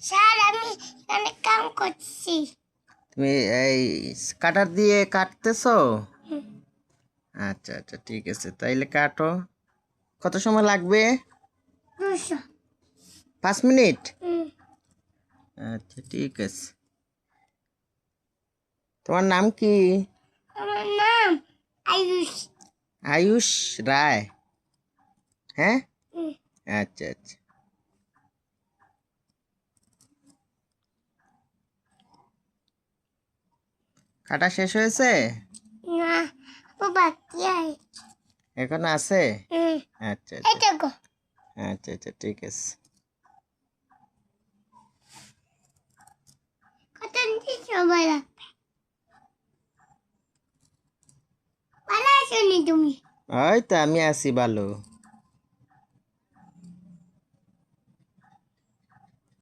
Sir আমি এখানে কাম করছি। তুমি এই কাটার দিয়ে কাটতেছো? হুম, আচ্ছা আচ্ছা, ঠিক আছে, তাইলে কাটো। কত সময় লাগবে? 200। 5 মিনিট? হুম, আচ্ছা, ঠিক আছে। তোমার নাম কি? আমার নাম আয়ুষ। আয়ুষ রায়? হ্যাঁ, হুম, আচ্ছা আচ্ছা। কাটা শেষ হয়েছে? না ও বাকি আছে। এখন আছে? হুম, আচ্ছা এই আচ্ছা দেখো আচ্ছা আচ্ছা, ঠিক আছে। কত দিন সময় লাগবে। ভালো আছো নি তুমি? ওই তো আমি আছি ভালো।